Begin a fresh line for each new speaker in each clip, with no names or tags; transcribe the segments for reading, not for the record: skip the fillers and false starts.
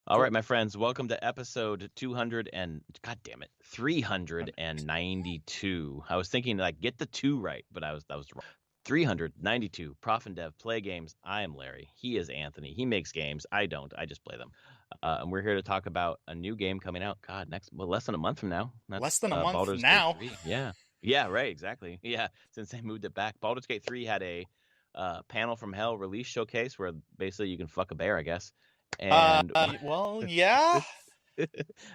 All right, my friends, welcome to episode 200 and god damn it, 392. I was thinking like get the 2 right, but that was wrong. 392. Prof and Dev play games. I am Larry. He is Anthony. He makes games. I don't. I just play them. And we're here to talk about a new game coming out. God, less than a month from now.
Less
That's
than a month
Baldur's Gate
now.
3. Yeah. Yeah, right, exactly. Yeah, since they moved it back. Baldur's Gate 3 had a panel from hell release showcase where basically you can fuck a bear, I guess. And
Well, yeah.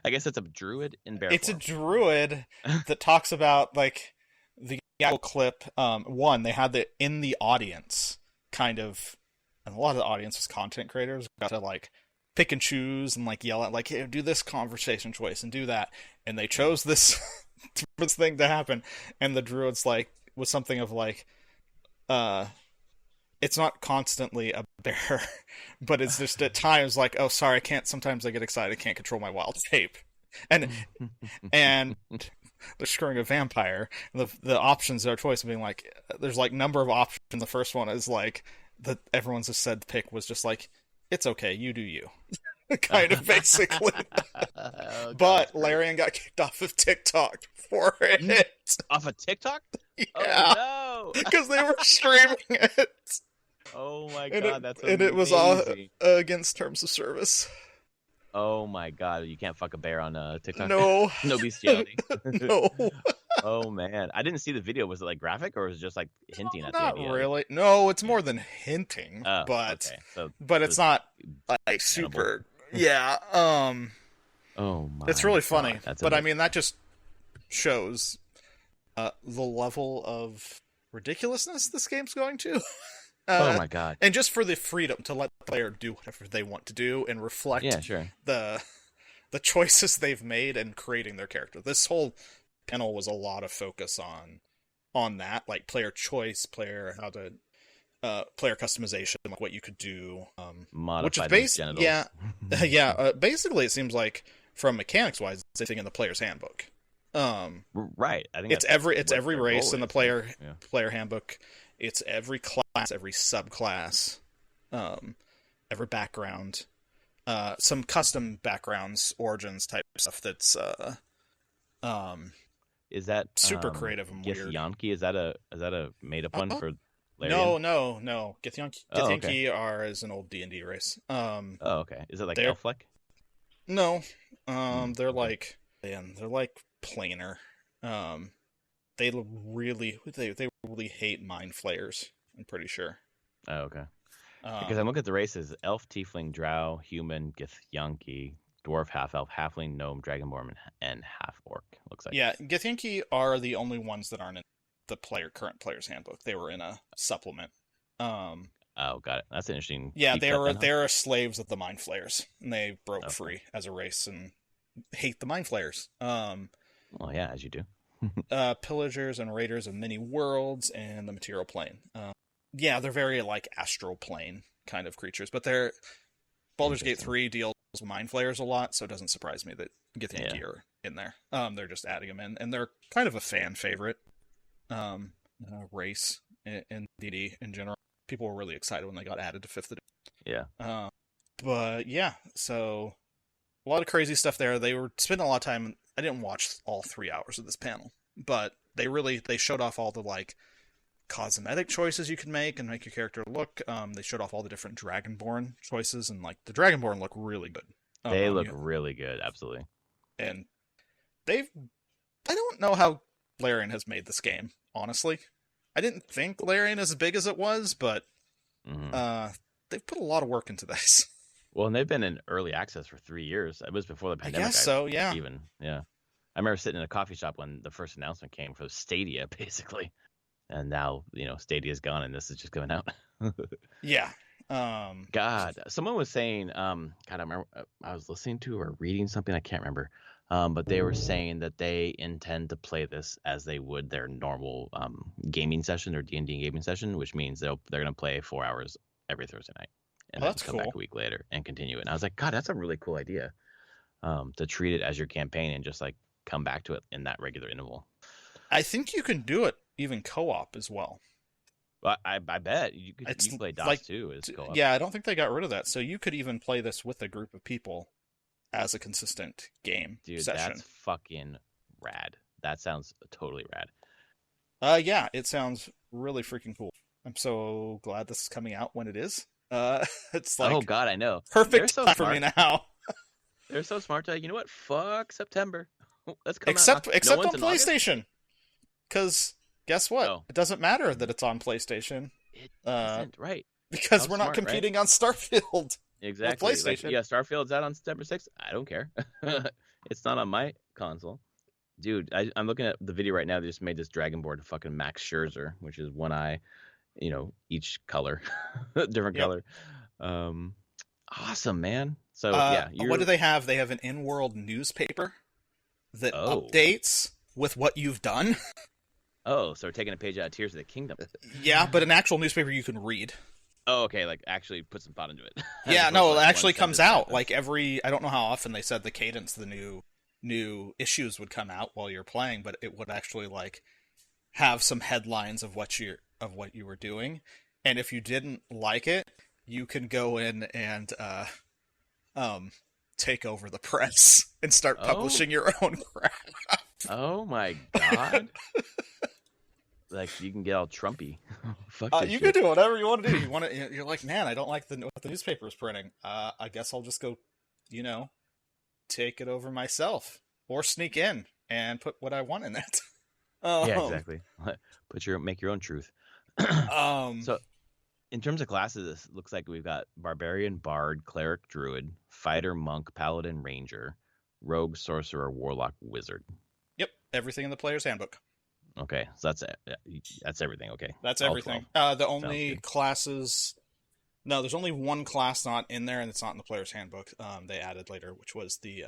I guess it's a druid in bear
It's a
form.
druid that talks about like the actual clip. One, they had the in the audience kind of, and a lot of the audience was content creators got to like pick and choose and like yell at like, hey, do this conversation choice and do that, and they chose this this thing to happen, and the druid's like was something of like, uh. It's not constantly a bear, but it's just at times like, oh, sorry, I can't. Sometimes I get excited, I can't control my wild shape, and and they're screwing a vampire. The options are choice of being like, there's like number of options. The first one is like that everyone's just said the pick was just like, it's okay, you do you, kind of basically.
Oh, God,
But Larian got kicked off of TikTok for it.
off of TikTok?
Yeah,
Oh no!
because they were streaming it.
Oh my
And
God, that's
it was all
amazing.
against terms of service.
Oh my God, you can't fuck a bear on TikTok.
No,
No bestiality.
no,
Oh man, I didn't see the video. Was it like graphic or was it just like hinting at the
not
idea?
really. No, it's more than hinting,
Oh,
but
okay. So
it's
it's
not like
cannibal.
super. Yeah,
Oh my.
it's really
God,
funny.
that's
But I
amazing.
mean, that just shows the level of ridiculousness this game's going to.
Oh
Uh,
my God.
and just for the freedom to let the player do whatever they want to do and
Yeah,
reflect
sure.
the choices they've made and creating their character. This whole panel was a lot of focus on that, like player choice, player how to player customization, like what you could do, which is
Modify those
based,
genitals.
yeah, yeah. Basically, it seems like from mechanics wise, it's anything in the player's handbook.
Right. I think
It's
that's
it's
what
every
their
race
goal
in the
is. Yeah.
player handbook. It's every class, every subclass, every background, some custom backgrounds, origins type stuff that's um
Is that
super creative and weird.
Githyanki? Is that a made up one
Uh,
for
no,
Larian?
no.
Oh, okay.
Githyanki are is an old D&D race.
Oh, okay. Is it like
They're
Elflek?
no, they're
Okay.
like man, they're like planar. Um, they really hate mind flayers. I'm pretty sure.
Oh, okay. Because I'm looking at the races: elf, tiefling, drow, human, Githyanki, dwarf, half elf, halfling, gnome, dragonborn, and half orc. Looks like.
Yeah, Githyanki are the only ones that aren't in the current player's handbook. They were in a supplement. Um,
Oh, got it. That's an interesting.
yeah,
Deep cut then, huh?
they are slaves of the mind flayers, and they broke
Okay.
free as a race and hate the mind flayers.
Well, yeah, as you do.
Pillagers and raiders of many worlds and the material plane. Yeah, they're very like astral plane kind of creatures, but they're Baldur's Gate
Interesting.
3 deals with mind flayers a lot, so it doesn't surprise me that Githyanki
Yeah.
are in there. They're just adding them in, and they're kind of a fan favorite race in DD in general. People were really excited when they got added to 5th edition.
Yeah.
But yeah, so a lot of crazy stuff there. They were spending a lot of time. I didn't watch all 3 hours of this panel, but they showed off all the like cosmetic choices you can make and make your character look. They showed off all the different Dragonborn choices, and like the Dragonborn look really good.
They look really good. Absolutely.
And they've. I don't know how Larian has made this game. Honestly, I didn't think Larian as big as it was, but
Hmm.
they've put a lot of work into this.
Well, and they've been in early access for 3 years. It was before the
I
pandemic.
guess so. Yeah.
Even yeah. I remember sitting in a coffee shop when the first announcement came for Stadia, basically, and now Stadia's gone, and this is just coming out.
Yeah.
God, someone was saying, God, I remember I was listening to or reading something, I can't remember, but they were saying that they intend to play this as they would their normal gaming session or D&D gaming session, which means they're going to play 4 hours every Thursday night, and
Oh,
then
that's
come back
cool.
a week later and continue it. And I was like, God, that's a really cool idea, to treat it as your campaign and just like come back to it in that regular interval.
I think you can do it even co-op as well.
But I bet you
It's
can play DOS
like,
too as co-op.
yeah, I don't think they got rid of that. So you could even play this with a group of people as a consistent game
Dude,
session.
that's fucking rad. That sounds totally rad.
Yeah, it sounds really freaking cool. I'm so glad this is coming out when it is. It's
Oh
like
God, I know. They're
perfect
so
time for me
smart.
now.
They're so smart to, you know what? Fuck September. Let's come out.
Except
No
except
one's
on
in August.
PlayStation, because guess what?
Oh,
It doesn't matter that it's on PlayStation,
it
uh,
doesn't. Right.
because
How
we're not
smart, right?
competing on Starfield with
Exactly. Like,
PlayStation.
yeah, Starfield's out on September 6th. I don't care. It's not on my console. Dude, I'm looking at the video right now. They just made this Dragonborn to fucking Max Scherzer, which is one eye, each color, different
Yep.
color. Um, awesome, man. So yeah,
What do they have? They have an in-world newspaper that
oh,
updates with what you've done.
so we're taking a page out of Tears of the Kingdom.
Yeah, but an actual newspaper you can read.
Oh, okay, like actually put some thought into it. As
Yeah,
opposed to,
no, it
like,
actually
one
comes
sentence
out
sentence.
like every. I don't know how often they said the cadence of the new issues would come out while you're playing, but it would actually like have some headlines of what you were doing, and if you didn't like it, you can go in and um take over the press and start
Oh,
publishing your own crap.
oh my God! Like you can get all Trumpy. Fuck this
You can
shit.
do whatever you want to do. You want to. You're like, man, I don't like what the newspaper is printing. I guess I'll just go, you know, take it over myself or sneak in and put what I want in it.
Yeah,
um,
exactly. Make your own truth.
um,
So in terms of classes, this looks like we've got barbarian, bard, cleric, druid, fighter, monk, paladin, ranger, rogue, sorcerer, warlock, wizard.
yep, everything in the player's handbook.
Okay, so that's it. That's everything. Okay,
That's
all
everything.
12.
The
Sounds
only
good.
classes. No, there's only one class not in there, and it's not in the player's handbook. They added later, which was the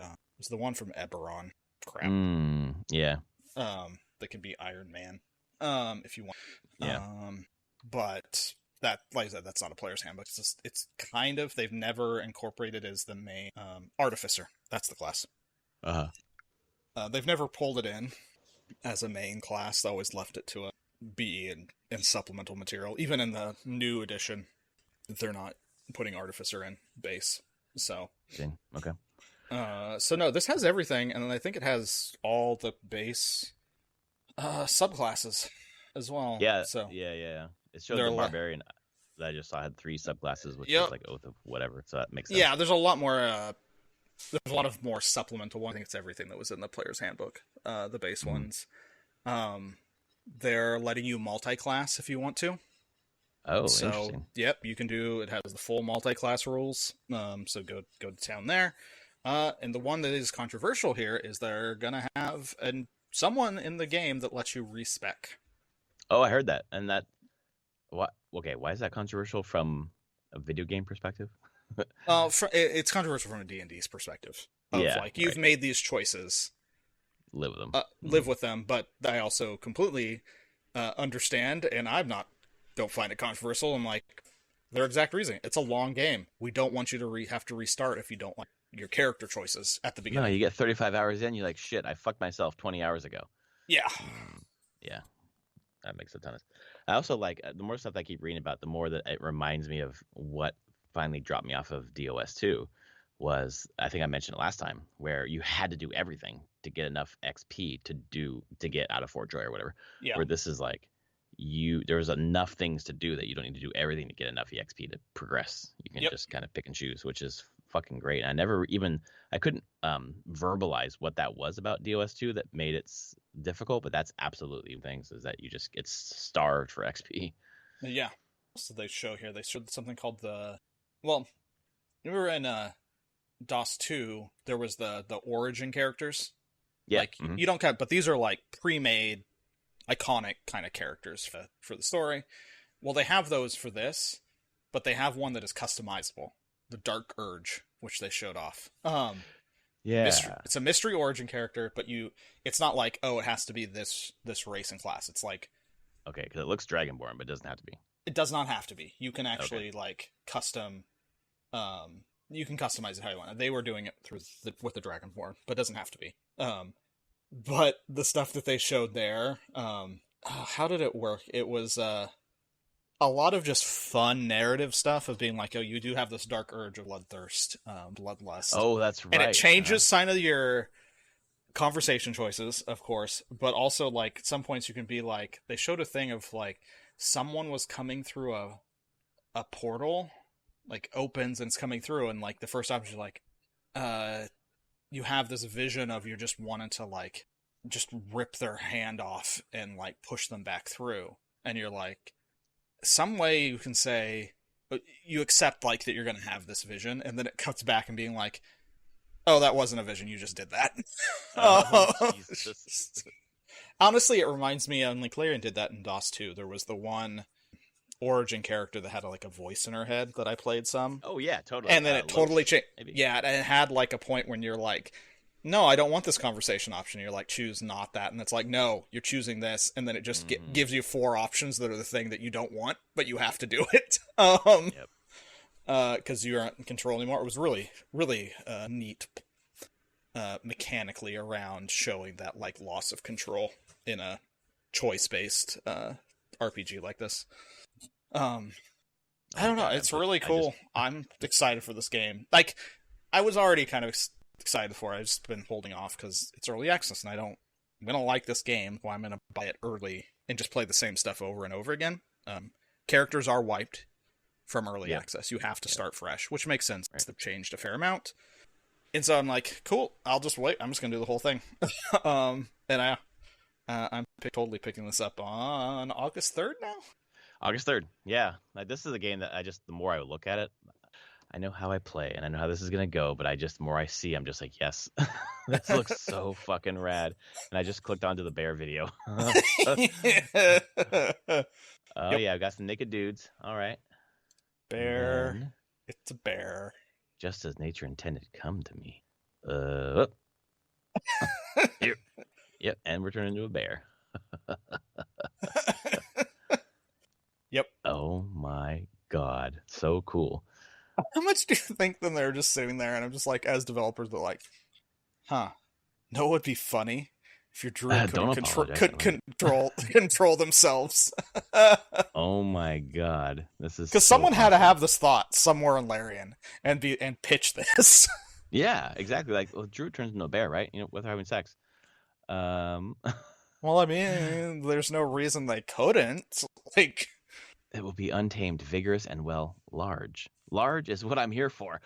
one from Eberron. Crap.
Yeah,
That can be Iron Man. If you want.
yeah.
But that, like I said, that's not a player's handbook. It's kind of, they've never incorporated as the main artificer. That's the class.
Uh
They've never pulled it in as a main class. They always left it to a BE and supplemental material. Even in the new edition, they're not putting artificer in base. So
okay.
so no, this has everything, and I think it has all the base subclasses as well.
Yeah,
So
yeah. It shows
they're
the barbarian that I just saw had 3 subclasses, which
Yep.
is like oath of whatever. So that makes sense.
Yeah, there's a lot more. There's a lot of more supplemental ones. I think it's everything that was in the player's handbook. The base ones. They're letting you multi-class if you want to.
Oh,
So
interesting.
yep, you can do. It has the full multi-class rules. So go to town there. And the one that is controversial here is they're gonna have someone in the game that lets you respec.
Oh, I heard that, and that. What? Okay, why is that controversial from a video game perspective?
It's controversial from a D&D's perspective. Of
Yeah,
like, you've
right.
made these choices,
Live with them.
live with them, but I also completely understand, and don't find it controversial. I'm like, their exact reason. It's a long game. We don't want you to have to restart if you don't like your character choices at the
No,
beginning.
you get 35 hours in, you're like, shit, I fucked myself 20 hours ago.
Yeah.
Yeah, that makes a ton of sense. I also like the more stuff I keep reading about, the more that it reminds me of what finally dropped me off of DOS 2 was, I think I mentioned it last time, where you had to do everything to get enough XP to get out of Fort Joy or whatever.
Yeah.
Where this is like, there's enough things to do that you don't need to do everything to get enough EXP to progress. You can just kind of pick and choose, which is fucking great. And I couldn't verbalize what that was about DOS2 that made it difficult, but that's absolutely things is that you just get starved for XP.
Yeah. So they show here, they showed something called remember in DOS 2, there was the origin characters.
Yeah.
Like, you don't count, but these are like pre-made, iconic kind of characters for the story. Well, they have those for this, but they have one that is customizable, the Dark Urge, which they showed off. It's a mystery origin character, but it's not like, oh, it has to be this race and class. It's like,
okay, because it looks Dragonborn, but it doesn't have to be.
it does not have to be. You can actually like custom. You can customize it how you want. They were doing it with the Dragonborn, but it doesn't have to be. But the stuff that they showed there, how did it work? It was a lot of just fun narrative stuff of being like, oh, you do have this dark urge of bloodthirst, bloodlust.
Oh, that's
And it
right.
changes sign of your conversation choices, of course, but also like at some points you can be like, they showed a thing of like someone was coming through a portal, like opens and it's coming through, and like the first option is like, you have this vision of you're just wanting to like just rip their hand off and like push them back through, and you're like, some way you can say you accept like that you're going to have this vision, and then it cuts back and being like, oh, that wasn't a vision, you just did that.
Oh, Jesus.
Honestly, it reminds me, only Clarion did that in DOS 2. There was the one origin character that had like a voice in her head that I played some.
Oh yeah, totally.
And then it totally changed.
Maybe.
Yeah, and it had like a point when you're like, no, I don't want this conversation option. You're like, choose not that. And it's like, no, you're choosing this. And then it just gives you 4 options that are the thing that you don't want, but you have to do it. Because you aren't in control anymore. It was really, really neat mechanically around showing that like loss of control in a choice-based RPG like this. I don't know. It's really cool. I'm excited for this game. Like, I was already kind of excited for it. I've just been holding off because it's early access, and I'm gonna like this game. Well, I'm gonna buy it early and just play the same stuff over and over again. Characters are wiped from early access. You have to start fresh, which makes sense. Right. They've changed a fair amount. And so I'm like, cool, I'll just wait. I'm just going to do the whole thing. And I'm totally picking this up on August 3rd now.
August 3rd, yeah. Like, this is a game that the more I look at it, I know how I play, and I know how this is going to go, but the more I see, I'm just like, yes, this looks so fucking rad. And I just clicked onto the bear video. Oh, yeah, I've got some naked dudes. All right.
Bear. It's a bear.
Just as nature intended, come to me. Here. Yep, and we're turning into a bear.
Yep.
Oh my god, so cool.
How much do you think then they're just sitting there, and I'm just like, as developers, they're like, know what would be funny? If your druid couldn't control themselves.
Oh my god, this is
because someone had to have this thought somewhere in Larian and pitch this.
Yeah, exactly. Like, well, druid turns into a bear, right? Without having sex.
Well, I mean, there's no reason they couldn't. Like,
it will be untamed, vigorous, and large. Large is what I'm here for.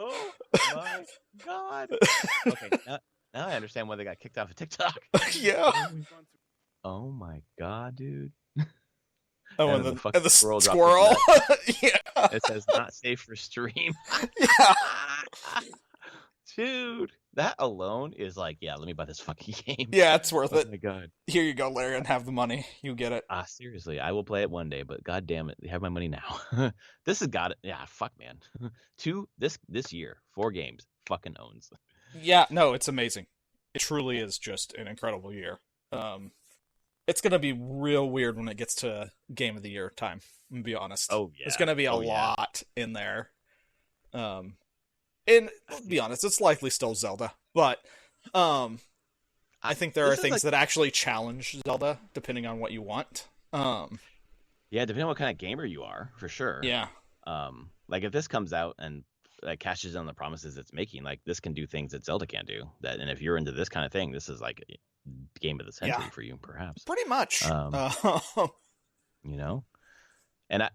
Oh my god. Okay, now I understand why they got kicked off of TikTok.
Yeah.
Oh my god, dude.
Oh, and the squirrel. Yeah.
It says not safe for stream.
Yeah.
Dude, that alone is like, yeah, let me buy this fucking game.
Yeah, it's worth it.
Oh my god.
Here you go, Larry, and have the money. You get it.
Seriously, I will play it one day, but god damn it, they have my money now. This has got it. Yeah, fuck, man. This year, 4 games, fucking owns.
Yeah, no, it's amazing. It truly is just an incredible year. It's gonna be real weird when it gets to Game of the Year time. I'm gonna be honest.
Oh yeah,
there's gonna be a lot in there. And let's be honest, it's likely still Zelda, but I think there are things that actually challenge Zelda depending on what you want.
Yeah, depending on what kind of gamer you are, for sure.
Yeah.
Like if this comes out and cashes in on the promises it's making, like this can do things that Zelda can't do. And if you're into this kind of thing, this is like a game of the century for you, perhaps.
Pretty much.
And I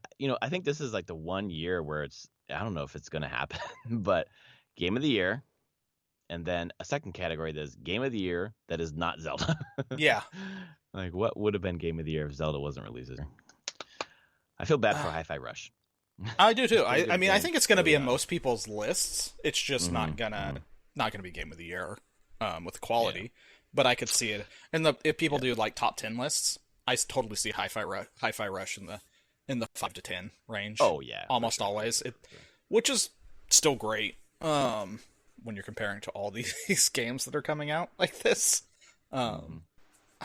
think this is like the one year where I don't know if it's going to happen, but Game of the Year, and then a second category that is Game of the Year that is not Zelda.
Yeah.
Like, what would have been Game of the Year if Zelda wasn't released? I feel bad for Hi-Fi Rush.
I do too. I mean, I think it's going to be in most people's lists. It's just not gonna be Game of the Year with quality. Yeah. But I could see it. And if people do like top 10 lists, I totally see Hi-Fi Rush in the 5 to 10 range.
Oh yeah,
almost always. Which is still great when you're comparing to all these games that are coming out like this. I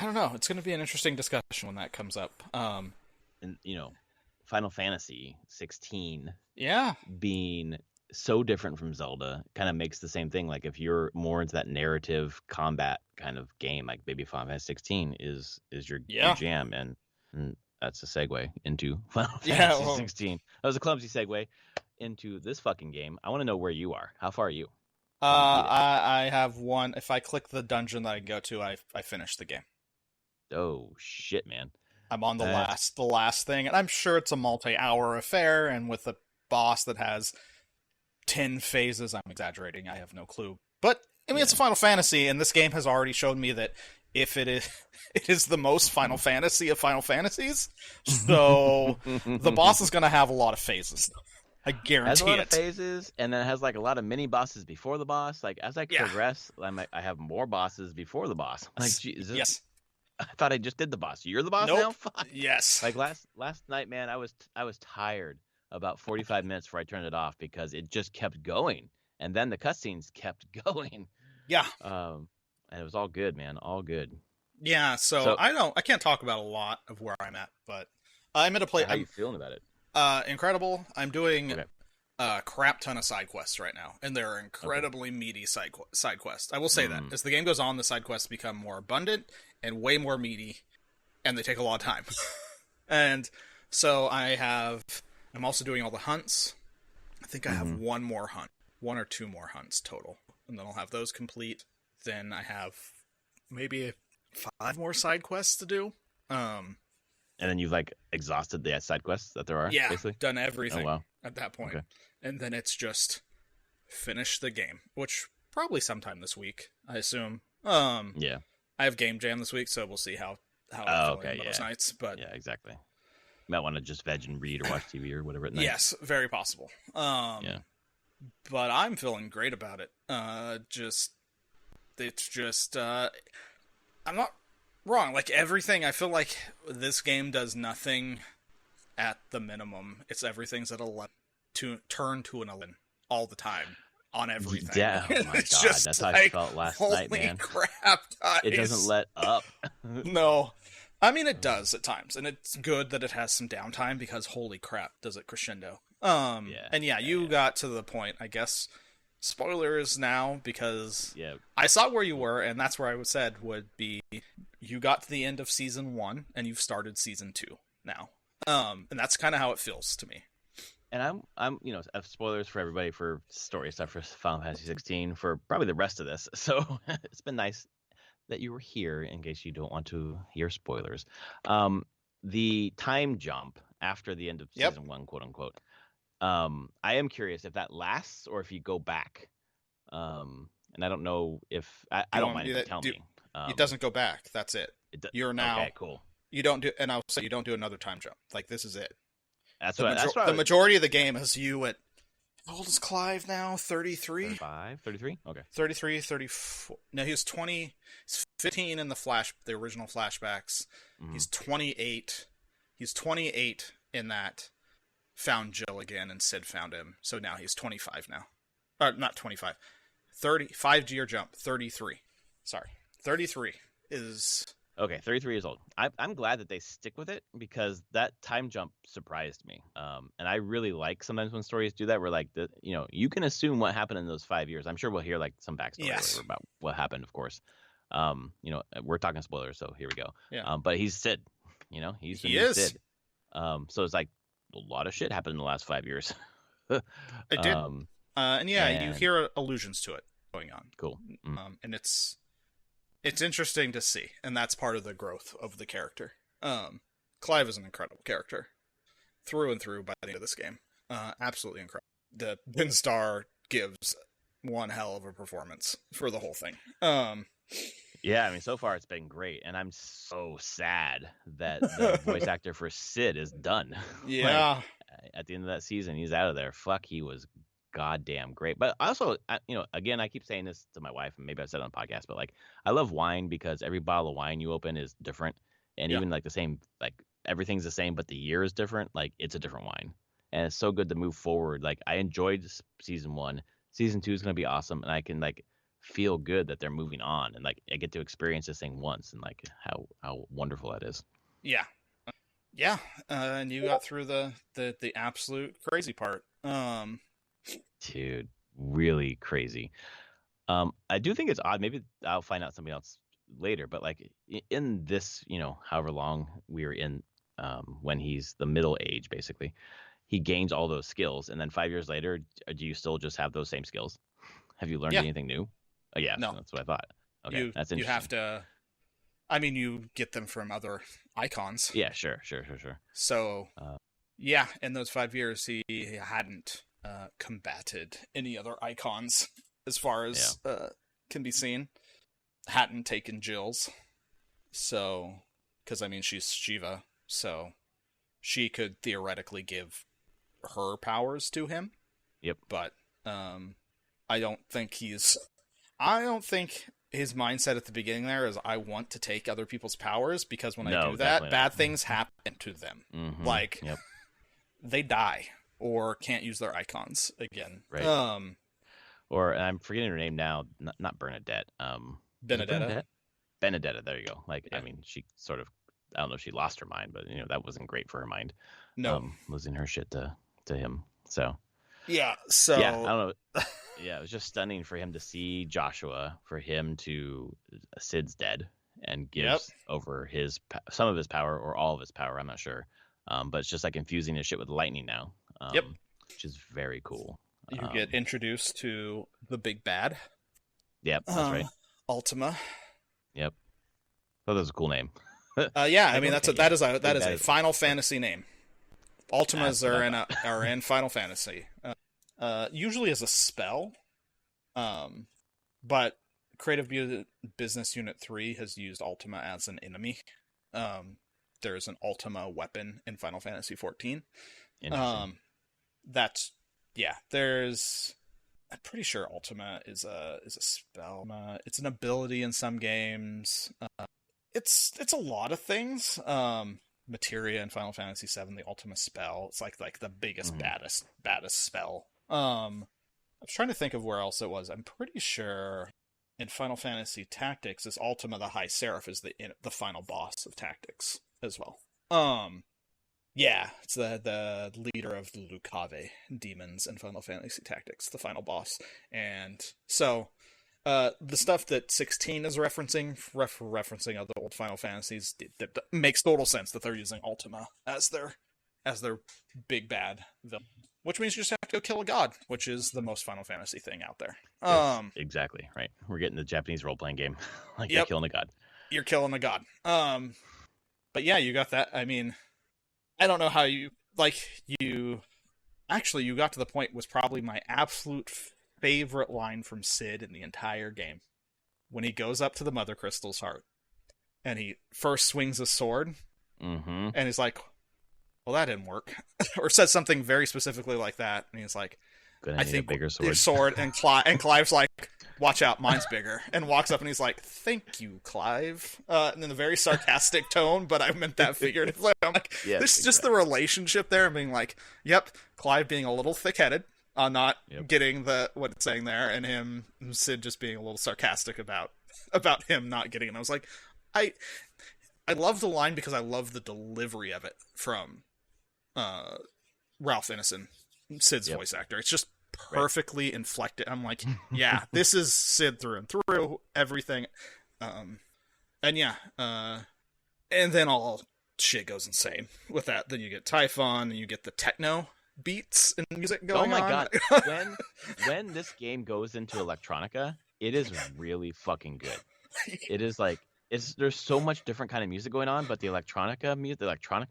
don't know. It's going to be an interesting discussion when that comes up.
And Final Fantasy 16,
yeah,
being so different from Zelda. Kind of makes the same thing. Like if you're more into that narrative combat kind of game, like maybe Final Fantasy 16 is your
Yeah.
jam, and that's a segue into Final
Yeah.
Fantasy
Well,
16. That was a clumsy segue into this fucking game. I want to know where you are. How far are you?
uh,
Have you beat it?
I have one. If I click the dungeon that I go to, I finish the game.
Oh shit, man.
I'm on
That's
the last thing, and I'm sure it's a multi-hour affair. And with a boss that has 10 phases, I'm exaggerating. I have no clue, but I mean, it's
yeah.
a Final Fantasy, and this game has already shown me that if it is, it is the most Final Fantasy of Final Fantasies. So the boss is going to have a lot of phases. I
Has a
guarantee
lot of
it.
phases, and then it has like a lot of mini bosses before the boss. Like as I
Yeah.
progress, I have more bosses before the boss. Like, gee,
Yes.
I thought I just did the boss. You're the boss
Nope.
now. Fuck.
Yes.
Like last night, man, I was tired about 45 minutes before I turned it off because it just kept going, and then the cutscenes kept going.
Yeah.
And it was all good, man, all good.
Yeah. So
So,
I can't talk about a lot of where I'm at, but I'm at a place.
how you feeling about it?
Incredible. I'm doing
Okay,
a crap ton of side quests right now, and they're
okay.
incredibly meaty side quests. I will say that
Mm,
as the game goes on, the side quests become more abundant and way more meaty, and they take a lot of time. And so I'm also doing all the hunts. I think I have
mm-hmm.
one more hunt, one or two more hunts total, and then I'll have those complete. Then I have maybe 5 more side quests to do.
And then you've like exhausted the side quests that there are,
Yeah,
basically.
done
Oh
everything
wow.
at that point.
Okay.
And then it's just finish the game, which probably sometime this week, I assume.
Yeah.
I have game jam this week, so we'll see how I'm
Oh,
feeling
okay.
those
Yeah.
nights. But
Yeah. Exactly. You might want to just veg and read or watch TV or whatever at night.
yes, very possible.
Yeah.
But I'm feeling great about it. It's just I'm not wrong. Like everything, I feel like this game does nothing at the minimum. It's everything's at 11 to turn to an 11 all the time on everything.
Yeah. Oh my
It's
god,
just
that's how I
like,
felt last
holy
night, man.
crap, guys.
It doesn't let up.
No. I mean, it does at times, and it's good that it has some downtime because holy crap, does it crescendo.
Yeah.
And yeah, you got to the point, I guess. Spoilers now because
Yeah.
I saw where you were, and that's where I said would be you got to the end of season 1 and you've started season 2 now. And that's kind of how it feels to me.
And I'm, I have spoilers for everybody for story stuff for Final Fantasy 16 for probably the rest of this. So it's been nice that you were here in case you don't want to hear spoilers. The time jump after the end of
Yep.
season 1, quote unquote. I am curious if that lasts or if you go back. And I don't know if I don't mind if you tell me.
It doesn't go back. That's it. You're now.
Okay, cool.
You don't do, and I'll say you don't do another time jump. Like this is it.
That's
The
what
majority of the game is you at. How old is Clive now? 33?
35, 33? Okay.
33, 34. No, he was 20. He's 15 in the original flashbacks.
Mhm.
He's 28. He's 28 in that. Found Jill again, and Sid found him. So now he's 25 now. Not 25. 30. 5-year jump. 33. Sorry. 33 is.
Okay, 33 years old. I'm glad that they stick with it because that time jump surprised me. And I really like sometimes when stories do that, where like you can assume what happened in those 5 years. I'm sure we'll hear like some backstory or
Yes.
whatever about what happened, of course. We're talking spoilers, so here we go.
Yeah.
But he's Sid. He's the
He
new
is.
Sid. So it's like a lot of shit happened in the last 5 years.
It did. And yeah, you
and-
hear allusions to it going on.
Cool.
And it's interesting to see, and that's part of the growth of the character. Clive is an incredible character through and through by the end of this game. Absolutely incredible. The Winstar gives one hell of a performance for the whole thing.
Yeah, I mean, so far it's been great, and I'm so sad that the voice actor for Sid is done.
Yeah.
Like, at the end of that season, he's out of there. Fuck, he was goddamn great. But also, again, I keep saying this to my wife, and maybe I've said it on the podcast, but like, I love wine because every bottle of wine you open is different, and even like the same, like everything's the same, but the year is different. Like, it's a different wine, and it's so good to move forward. Like, I enjoyed season 1. Season 2 is gonna be awesome, and I can like feel good that they're moving on, and like I get to experience this thing once, and like how wonderful that is.
Yeah. And you got through the absolute crazy part.
Dude, really crazy. I do think it's odd. Maybe I'll find out something else later, but like in this, however long we were in, when he's the middle age, basically, he gains all those skills, and then 5 years later, do you still just have those same skills? Have you learned
Yeah,
anything new? Oh, yeah,
no,
that's what I thought. Okay, that's
you have
interesting.
to. I mean, you get them from other icons.
Yeah, sure.
So
Uh,
yeah, in those 5 years, he hadn't combated any other icons as far
yeah,
as can be seen. Hadn't taken Jill's, so because I mean she's Shiva, so she could theoretically give her powers to him,
yep,
but I don't think I don't think his mindset at the beginning there is I want to take other people's powers because when I
no,
do that,
definitely not.
bad things happen to them. Like
Yep,
they die or can't use their icons again.
right. Or I'm forgetting her name now. Not Bernadette. Was it
Benedetta.
Bernadette? Benedetta. There you go. Like, I
Yeah.
mean, she sort of. I don't know if she lost her mind, but that wasn't great for her mind.
No.
Losing her shit to him. So
Yeah.
yeah, I
So
don't know. Yeah, it was just stunning for him to see Joshua, for him to Sid's dead and
yep.
gives over some of his power or all of his power. I'm not sure. But it's just like infusing his shit with lightning now.
Yep.
Which is very cool.
You get introduced to the big bad.
Yep, that's right.
Ultima.
Yep. Oh, that was a cool name.
Yeah, I mean
okay,
that is
Big
that is
Bad
a
is
Final Fantasy name. Ultimas
That's what I
are in Final Fantasy. Usually as a spell, but Business Unit 3 has used Ultima as an enemy. There's an Ultima weapon in Final Fantasy 14.
Interesting.
That's yeah. There's I'm pretty sure Ultima is a spell. It's an ability in some games. It's a lot of things. Materia in Final Fantasy VII, the Ultima spell. It's like the biggest baddest spell. I was trying to think of where else it was. I'm pretty sure in Final Fantasy Tactics, is Ultima the High Seraph is the final boss of Tactics as well. Yeah, it's the leader of the Lucave demons in Final Fantasy Tactics, the final boss. And so the stuff that 16 is referencing other old Final Fantasies, that makes total sense that they're using Ultima as their big bad villain. Which means you just have to go kill a god, which is the most Final Fantasy thing out there.
Yes, exactly. Right. We're getting the Japanese role playing game. Like you're killing a god.
You're killing a god. But yeah, you got that. I mean, I don't know how you actually you got to the point was probably my absolute favorite line from Sid in the entire game. When he goes up to the Mother Crystal's heart and he first swings his sword and he's like, well, that didn't work. Or says something very specifically like that. And he's like,
I think a bigger sword.
Your sword. And Clive's like, watch out, mine's bigger. And walks up and he's like, thank you, Clive. And in a very sarcastic tone, but I meant that figuratively. I'm like,
yes,
this is just the relationship there, being like, yep, Clive being a little thick-headed on not getting what it's saying there, and Sid just being a little sarcastic about him not getting it. And I was like, I love the line because I love the delivery of it from Ralph Ineson, Sid's voice actor. It's just perfectly inflected. I'm like, yeah, this is Sid through and through, everything. And yeah, and then all shit goes insane with that. Then you get Typhon, and you get the techno beats and music going on.
Oh my god. when this game goes into electronica, it is really fucking good. It is like there's so much different kind of music going on, but the electronic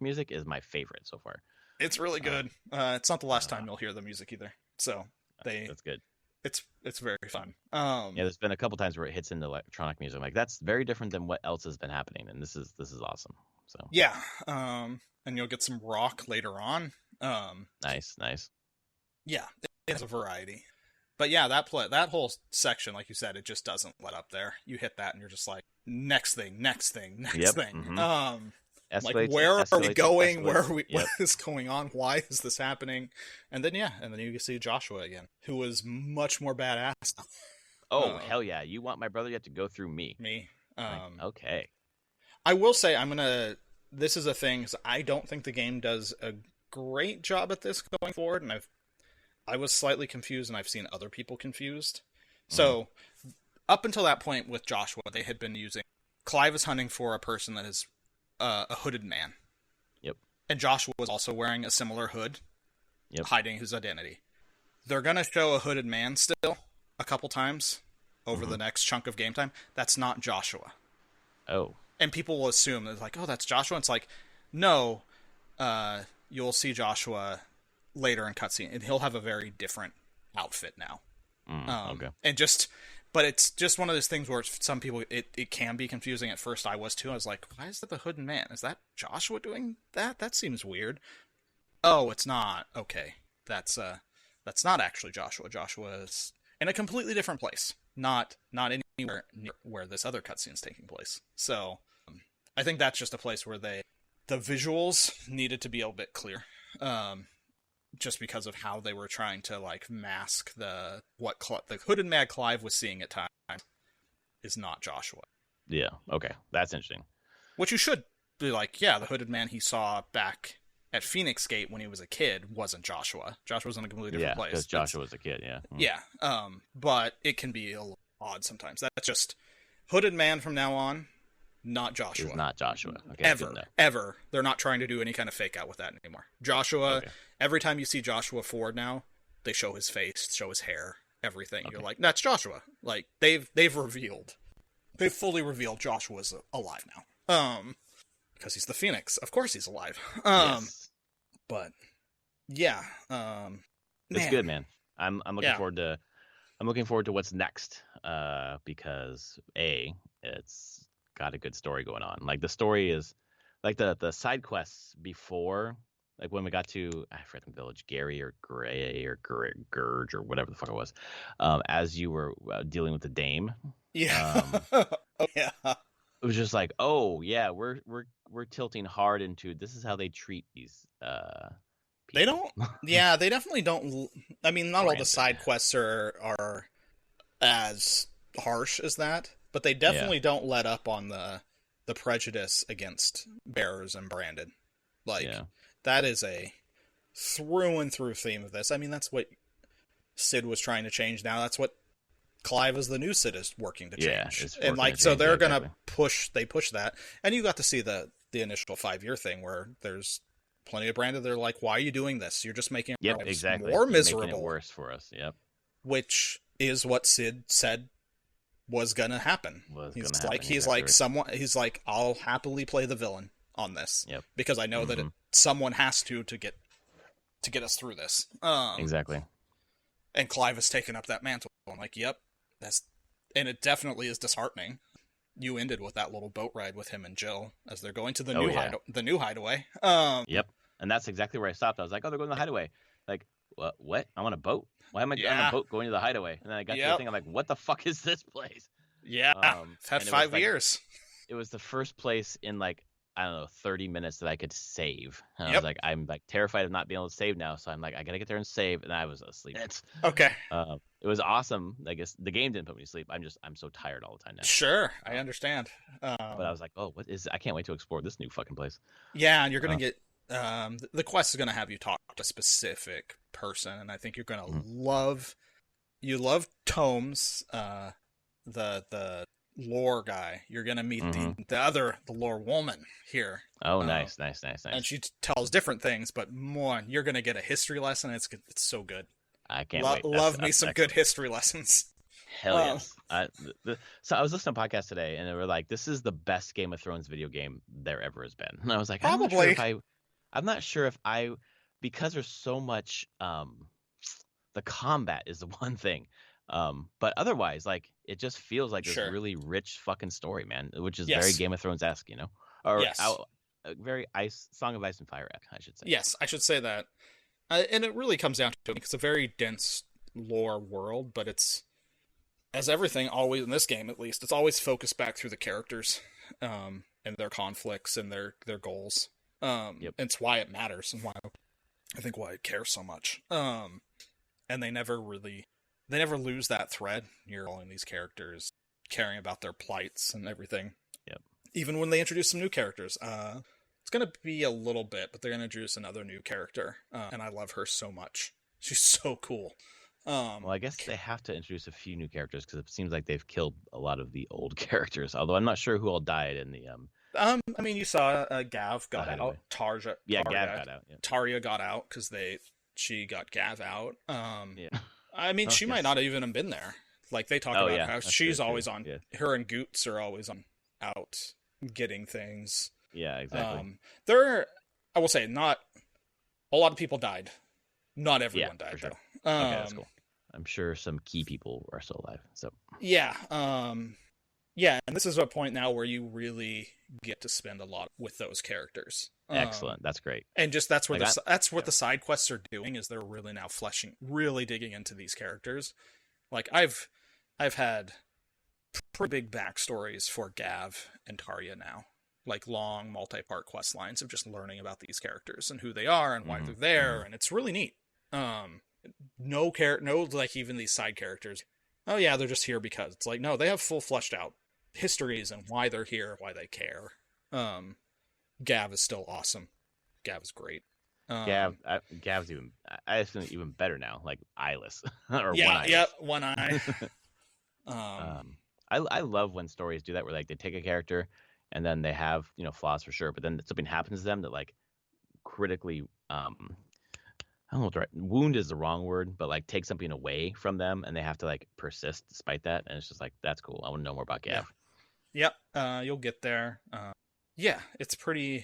music is my favorite so far.
It's really good. It's not the last time you'll hear the music either. So
that's good.
It's very fun.
Yeah, there's been a couple times where it hits into electronic music. Like that's very different than what else has been happening, and this is awesome. So
yeah, and you'll get some rock later on.
Nice.
Yeah, it has a variety. But yeah, that whole section, like you said, it just doesn't let up there. You hit that, and you're just like, next thing. Like, where are we going? Where are we? What is going on? Why is this happening? And then you see Joshua again, who was much more badass.
Oh hell yeah! You want my brother? You have to go through me. Okay.
I will say this is a thing, because I don't think the game does a great job at this going forward, and I was slightly confused, and I've seen other people confused. So, up until that point with Joshua, they had been using... Clive is hunting for a person that is a hooded man.
Yep.
And Joshua was also wearing a similar hood, hiding his identity. They're going to show a hooded man still a couple times over the next chunk of game time. That's not Joshua.
Oh.
And people will assume, they're like, oh, that's Joshua. And it's like, no, you'll see Joshua later in cutscene, and he'll have a very different outfit now.
Okay.
But it's just one of those things where some people, it can be confusing. At first I was too. I was like, why is that the hooded man? Is that Joshua doing that? That seems weird. Oh, it's not. Okay. That's not actually Joshua. Joshua is in a completely different place. Not anywhere near where this other cutscene's taking place. So, I think that's just a place where the visuals needed to be a bit clear. Just because of how they were trying to like mask the hooded Mad Clive was seeing at times is not Joshua.
Yeah. Okay. That's interesting.
Which you should be like, yeah, the hooded man he saw back at Phoenix Gate when he was a kid wasn't Joshua. Joshua was in a completely different place.
Yeah, because Joshua was a kid. Yeah.
Yeah. But it can be a little odd sometimes. That's just hooded man from now on. Not Joshua.
It's not Joshua. Okay,
ever. They're not trying to do any kind of fake out with that anymore. Joshua, every time you see Joshua Ford now, they show his face, show his hair, everything. Okay. You're like, that's Joshua. Like, they've fully revealed Joshua's alive now. Because he's the Phoenix. Of course he's alive.
Yes.
But, yeah.
It's good, man. I'm looking forward to what's next. Because it's got a good story going on. Like the story is like the side quests before, like when we got to I forget the village, Gary or Gray or Gurge or whatever the fuck it was, as you were dealing with the dame.
Yeah. Yeah.
It was just like, oh yeah, we're tilting hard into this is how they treat these people.
They don't. Yeah, they definitely don't. I mean, not all the side quests are as harsh as that. But they definitely don't let up on the prejudice against bearers and branded. Like, that is a through and through theme of this. I mean, that's what Sid was trying to change now. That's what Clive as the new Sid is working to change. And like, so they're going to push that. And you got to see the initial 5-year thing where there's plenty of branded. They're like, why are you doing this? You're just making our lives more miserable.
Making it worse for us. Yep.
Which is what Sid said was gonna happen. He's like, I'll happily play the villain on this.
Yep.
Because I know that someone has to get us through this.
Exactly.
And Clive has taken up that mantle. I'm like, yep, and it definitely is disheartening. You ended with that little boat ride with him and Jill as they're going to the new hideaway.
Yep. And that's exactly where I stopped. I was like, oh, they're going to the hideaway. Like, what? I'm on a boat? Why am I on a boat going to the hideaway? And then I got to the thing, I'm like, what the fuck is this place?
Yeah, it's had 5 years.
It was the first place in like, I don't know, 30 minutes that I could save. And I was like, I'm like terrified of not being able to save now. So I'm like, I got to get there and save. And I was asleep.
Okay.
It was awesome. I guess the game didn't put me to sleep. I'm so tired all the time now.
Sure. I understand.
But I was like, oh, I can't wait to explore this new fucking place.
Yeah. And you're going to get, the quest is going to have you talk to a specific person, and I think you're going to love Tomes, the lore guy. You're going to meet the lore woman here.
Oh, nice.
And she tells different things, but more, you're going to get a history lesson. It's so good.
I can't wait.
Love me some good history lessons.
Hell yes. So I was listening to a podcast today, and they were like, this is the best Game of Thrones video game there ever has been. And I was like,
probably.
I'm not sure if because there's so much, the combat is the one thing. But otherwise, like, it just feels like this really rich fucking story, man, which is very Game of Thrones-esque, you know? Or very Song of Ice and Fire, I should say.
Yes, I should say that. And it really comes down to it. It's a very dense lore world, but it's, as everything always, in this game at least, it's always focused back through the characters, and their conflicts and their goals. It's why it matters and why I care so much. And they never lose that thread. You're following these characters, caring about their plights and everything.
Yep.
Even when they introduce some new characters, it's going to be a little bit, but they're going to introduce another new character. And I love her so much. She's so cool.
Well, I guess they have to introduce a few new characters because it seems like they've killed a lot of the old characters. Although I'm not sure who all died in the
I mean, you saw Gav got
ahead
out.
Gav got out. Yeah.
Tarja got out because she got Gav out.
Yeah.
I mean, she might not even have been there. Like they talk about how she's always on. Yeah. Her and Goots are always on out getting things.
Yeah, exactly.
I will say, not a lot of people died. Not everyone died,
sure.
though.
Okay, that's cool. I'm sure some key people are still alive. So
yeah, yeah, and this is a point now where you really get to spend a lot with those characters.
Excellent, that's great.
And just that's where the side quests are doing, is they're really now really digging into these characters. Like I've had pretty big backstories for Gav and Tarja now, like long multi-part quest lines of just learning about these characters and who they are and why they're there, and it's really neat. No like even these side characters. Oh yeah, they're just here because it's like, no, they have full fleshed out histories and why they're here, why they care. Gav is still awesome. Gav is great.
Gav's I assume even better now, like eyeless or
yeah,
one eye.
Yeah, one eye.
I love when stories do that, where like they take a character and then they have flaws for sure, but then something happens to them that like critically I don't know what the wound is the wrong word, but like take something away from them, and they have to like persist despite that, and it's just like, that's cool. I want to know more about Gav.
Yep, you'll get there. Yeah, it's pretty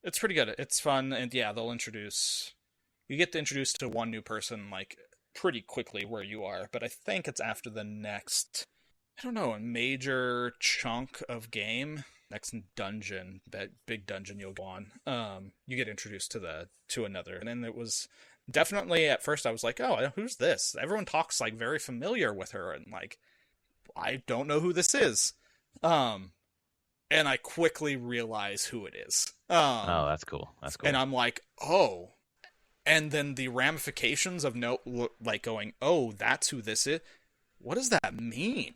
good. It's fun, and yeah, you get to introduce to one new person like pretty quickly where you are, but I think it's after the next, I don't know, a major chunk of game. Next dungeon, that big dungeon you'll go on, you get introduced to another, and then it was definitely at first I was like, oh, who's this? Everyone talks like very familiar with her, and like I don't know who this is, and I quickly realize who it is.
Oh, that's cool.
And I'm like, oh, and then the ramifications of like going, oh, that's who this is. What does that mean?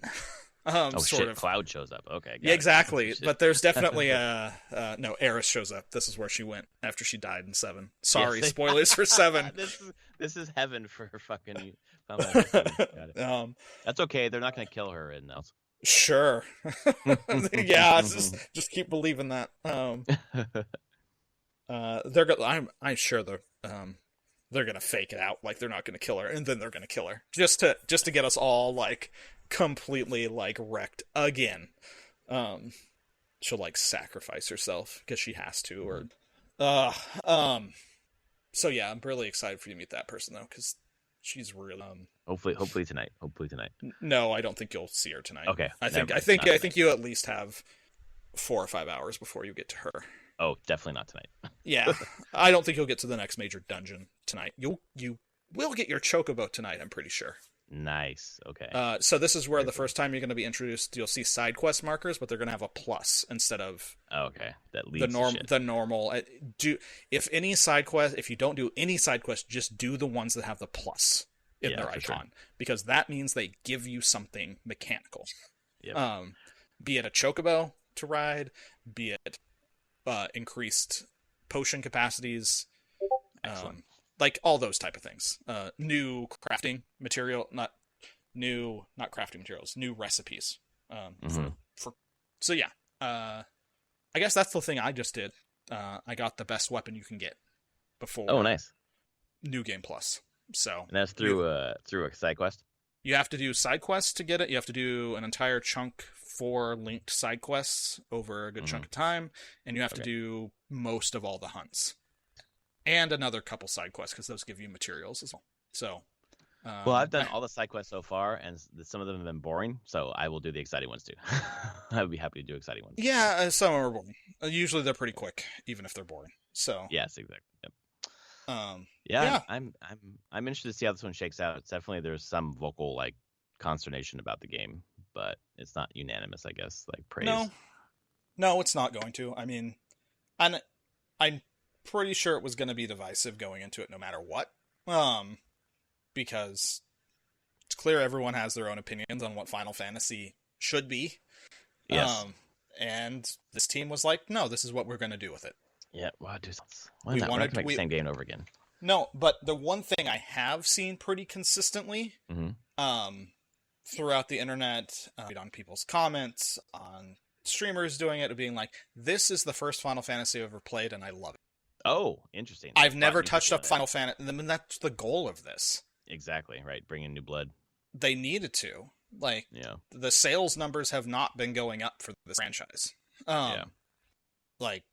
Sort of. Cloud shows up. Okay.
Yeah, exactly. But there's definitely no, Eris shows up. This is where she went after she died in 7. Sorry, spoilers for 7.
This is heaven for fucking. That's okay. They're not going to kill her in else.
Sure. Yeah, just keep believing that. I'm sure they're gonna fake it out, like they're not gonna kill her, and then they're gonna kill her just to get us all like completely like wrecked again. She'll like sacrifice herself because she has to, or so yeah, I'm really excited for you to meet that person though, because she's really
hopefully tonight.
No, I don't think you'll see her tonight.
Okay.
I think you at least have 4 or 5 hours before you get to her.
Oh, definitely not tonight.
Yeah, I don't think you'll get to the next major dungeon tonight. You will get your chocobo tonight, I'm pretty sure.
Nice. Okay.
So this is where the first time you're going to be introduced, you'll see side quest markers, but they're going to have a plus instead of
that leads
the normal. If you don't do any side quest, just do the ones that have the plus in their icon, sure. Because that means they give you something mechanical.
Yep.
Be it a chocobo to ride, be it increased potion capacities, like all those type of things. New crafting material, not crafting materials, new recipes. So yeah, I guess that's the thing I just did. I got the best weapon you can get before.
Oh, nice.
New Game Plus. So
and that's through a side quest.
You have to do side quests to get it. You have to do an entire chunk 4 linked side quests over a good chunk of time, and you have to do most of all the hunts, and another couple side quests because those give you materials as well. So,
well, I've done all the side quests so far, and some of them have been boring. So I will do the exciting ones too. I would be happy to do exciting ones.
Yeah, some are boring. Usually they're pretty quick, even if they're boring. So
yes, exactly. Yep.
Yeah.
I'm interested to see how this one shakes out. It's definitely, there's some vocal like consternation about the game, but it's not unanimous, I guess. Like praise.
No, it's not going to. I mean, I'm pretty sure it was going to be divisive going into it, no matter what. Because it's clear everyone has their own opinions on what Final Fantasy should be.
Yes.
And this team was like, no, this is what we're going to do with it.
Yeah, well, why not? Why not make the same game over again?
No, but the one thing I have seen pretty consistently
Mm-hmm.
throughout the internet, on people's comments, on streamers doing it, being like, this is the first Final Fantasy I've ever played, and I love it.
Oh, interesting.
I've
It's brought
never
new
touched
people
up
in it.
Final Fantasy. I mean, that's the goal of this.
Exactly, right. Bring in new blood.
They needed to. Like,
Yeah.
the sales numbers have not been going up for this franchise.
Yeah.
Like,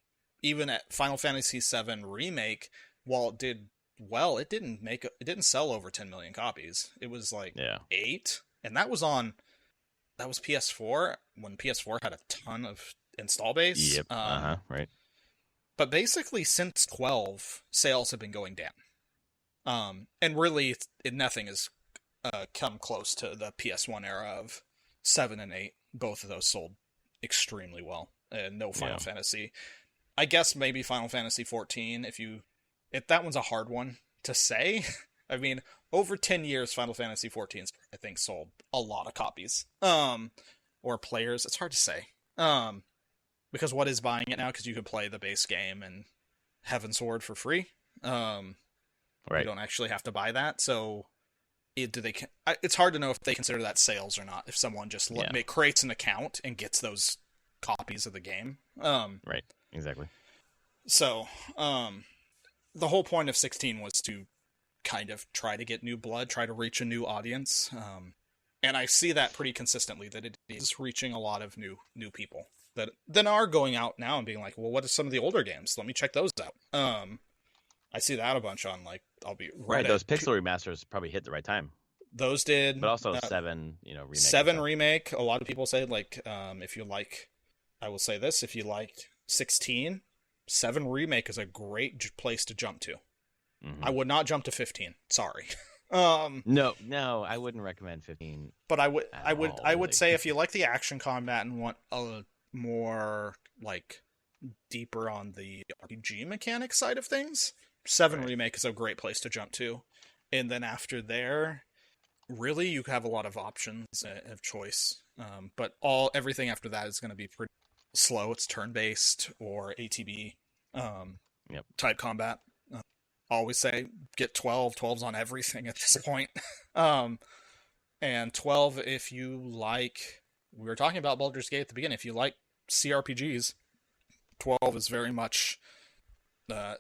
even at Final Fantasy VII Remake, while it did well, it didn't sell over 10 million copies. It was like
Yeah.
8, and that was PS4 when PS4 had a ton of install base.
Yep. Right.
But basically, since 12, sales have been going down. And really, nothing has come close to the PS1 era of 7 and 8. Both of those sold extremely well. And no Final Fantasy. I guess maybe Final Fantasy 14, if that one's a hard one to say. I mean, over 10 years, Final Fantasy 14's, I think, sold a lot of copies. Or players. It's hard to say. Because what is buying it now? Because you can play the base game and Heaven Sword for free.
Right.
You don't actually have to buy that. So, it's hard to know if they consider that sales or not. If someone just creates an account and gets those copies of the game.
Right. Exactly.
So, the whole point of 16 was to kind of try to get new blood, try to reach a new audience. And I see that pretty consistently, that it is reaching a lot of new people that then are going out now and being like, well, what are some of the older games? Let me check those out. I see that a bunch on, like, I'll be
right. Those pixel remasters probably hit the right time.
Those did,
but also 7, remake.
7 remake. A lot of people say, like, if you like, I will say this: if you liked 16, 7 remake is a great place to jump to. Mm-hmm. I would not jump to 15. Sorry.
No, I wouldn't recommend 15.
But I would say if you like the action combat and want a more, like, deeper on the RPG mechanic side of things, 7 remake is a great place to jump to. And then after there, really, you have a lot of options of choice. But everything after that is going to be pretty slow. It's turn-based or ATB type combat. Always say get 12. 12's on everything at this point. And 12, if you like, we were talking about Baldur's Gate at the beginning. If you like CRPGs, 12 is very much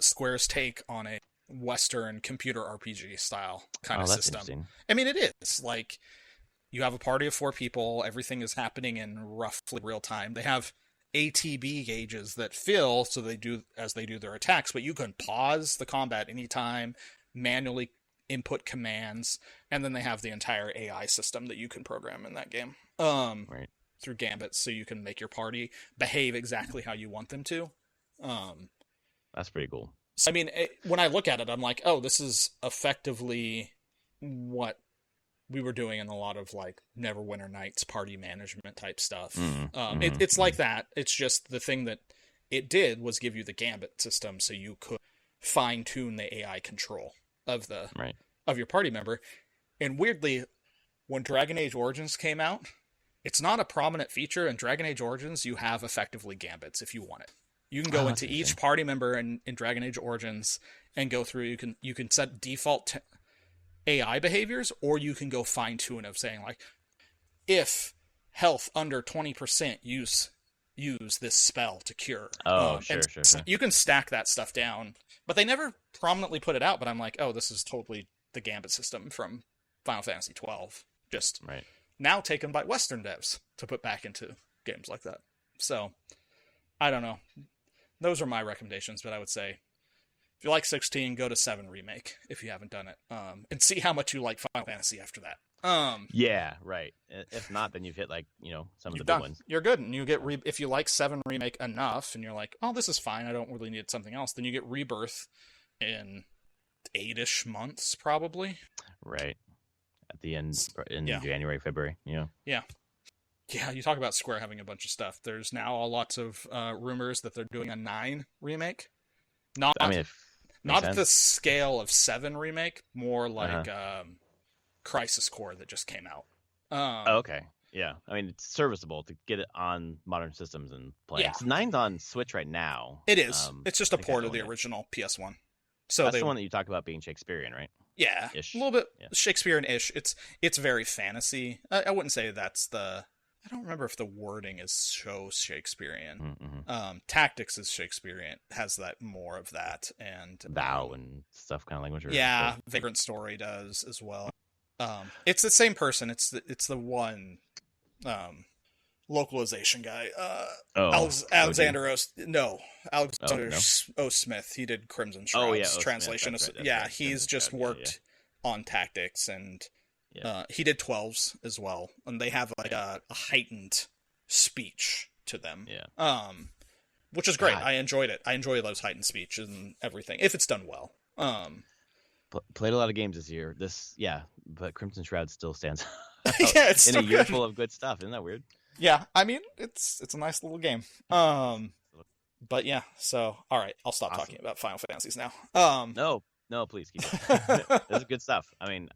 Square's take on a Western computer RPG style kind of system. I mean, it is. Like, you have a party of 4 people. Everything is happening in roughly real time. They have ATB gauges that fill so they do their attacks, but you can pause the combat anytime, manually input commands, and then they have the entire AI system that you can program in that game through gambits, so you can make your party behave exactly how you want them to.
That's pretty cool.
So, I mean, when I look at it, I'm like, oh, this is effectively what we were doing in a lot of, like, Neverwinter Nights party management type stuff. It's like that. It's just the thing that it did was give you the gambit system, so you could fine tune the AI control of your party member. And weirdly, when Dragon Age Origins came out, it's not a prominent feature. In Dragon Age Origins, you have effectively gambits if you want it. You can go into each party member in Dragon Age Origins and go through. You can set default AI behaviors, or you can go fine tune of saying, like, if health under 20%, use this spell to cure.
Sure.
You can stack that stuff down, but they never prominently put it out. But I'm like, oh, this is totally the gambit system from Final Fantasy 12, just now taken by Western devs to put back into games like that. So I don't know. Those are my recommendations, but I would say, if you like 16, go to 7 Remake if you haven't done it, and see how much you like Final Fantasy after that.
Yeah, right. If not, then you've hit, like, some of the big ones.
You're good, and you get if you like 7 Remake enough, and you're like, oh, this is fine, I don't really need something else, then you get Rebirth in 8-ish months, probably.
Right. At the end, in January, February, Yeah,
you talk about Square having a bunch of stuff. There's now lots of rumors that they're doing a 9 Remake. Not at the scale of 7 Remake, more like Crisis Core that just came out.
Okay. Yeah. I mean, it's serviceable to get it on modern systems and play.
Yeah.
9's on Switch right now.
It is. It's just a port of the original PS1. So
That's
they
the one that you talk about being Shakespearean, right?
Yeah,
Ish.
a little bit
Yeah.
Shakespearean-ish. It's very fantasy. I wouldn't say that's the. I don't remember if the wording is so Shakespearean.
Mm-hmm.
Tactics is Shakespearean, has that more of that, and
Thou and stuff kind of language.
yeah, Vagrant Story does as well. It's the same person. It's the one localization guy. Alexander Alexander O. Smith. He did Crimson Shroud's translation.
Smith, that's
yeah,
right.
he's just worked on tactics, and he did 12s as well, and they have like a heightened speech to them.
Yeah.
Which is great. I enjoyed it. I enjoy those heightened speeches and everything if it's done well.
Played a lot of games this year. But Crimson Shroud still stands
yeah, it's
in a year full of good stuff. Isn't that weird?
Yeah, I mean it's a nice little game. But yeah, so all right, I'll stop talking about Final Fantasies now.
No, please keep going. This is good stuff. I mean,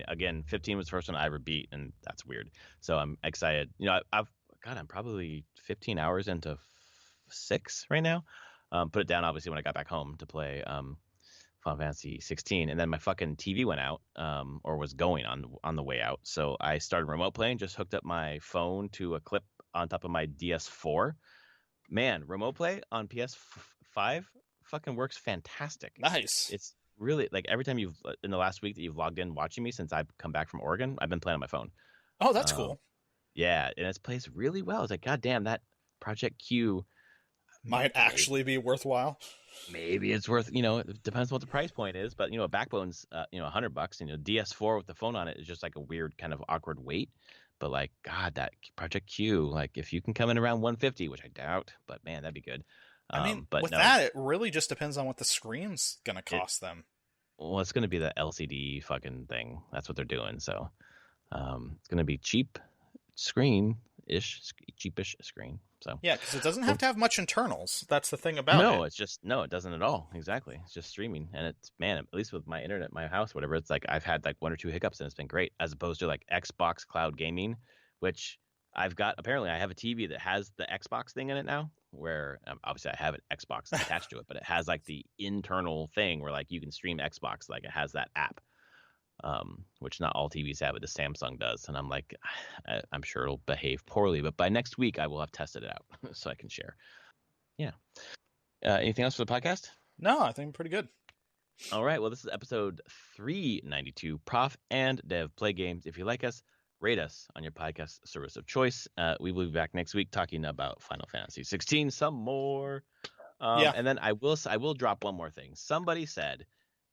again, 15 was the first one I ever beat, and that's weird. So I'm excited. You know, I'm probably 15 hours into 6 right now. Put it down obviously when I got back home to play Final Fantasy 16, and then my fucking TV went out, or was going on the way out. So I started remote playing. Just hooked up my phone to a clip on top of my DS4. Man, remote play on PS5 fucking works fantastic.
Nice.
It's really like every time in the last week that you've logged in watching me since I've come back from Oregon, I've been playing on my phone.
Oh, that's cool.
Yeah, and it plays really well. It's like, God damn, that Project Q
might actually be worthwhile.
Maybe it's worth, it depends on what the price point is, but a Backbone's $100, DS4 with the phone on it is just like a weird kind of awkward weight. But like, God, that Project Q, like if you can come in around 150, which I doubt, but man, that'd be good.
I mean, but that, it really just depends on what the screen's going to cost them.
Well, it's going to be the LCD fucking thing. That's what they're doing. So it's going to be cheapish screen. So
yeah, because it doesn't have to have much internals. That's the thing about it.
No, it doesn't at all. Exactly. It's just streaming, and it's, man, at least with my internet, my house, whatever. It's like I've had like 1 or 2 hiccups, and it's been great. As opposed to like Xbox Cloud Gaming, which I've got. Apparently, I have a TV that has the Xbox thing in it now. Where obviously I have an Xbox attached to it, but it has like the internal thing where like you can stream Xbox. Like it has that app. Which not all TVs have, but the Samsung does. And I'm like, I'm sure it'll behave poorly, but by next week I will have tested it out so I can share. Yeah. Anything else for the podcast?
No, I think I'm pretty good.
All right. Well, this is episode 392, Prof and Dev Play Games. If you like us, rate us on your podcast service of choice. We will be back next week talking about Final Fantasy 16 some more. And then I will drop one more thing. Somebody said,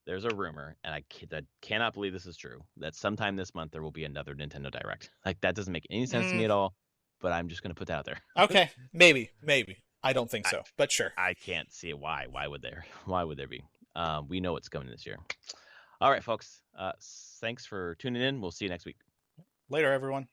there's a rumor, and I cannot believe this is true, that sometime this month there will be another Nintendo Direct. Like, that doesn't make any sense to me at all, but I'm just going to put that out there.
Okay, maybe. I don't think so, but sure.
I can't see it. Why? Why would there be? We know what's coming this year. All right, folks. Thanks for tuning in. We'll see you next week.
Later, everyone.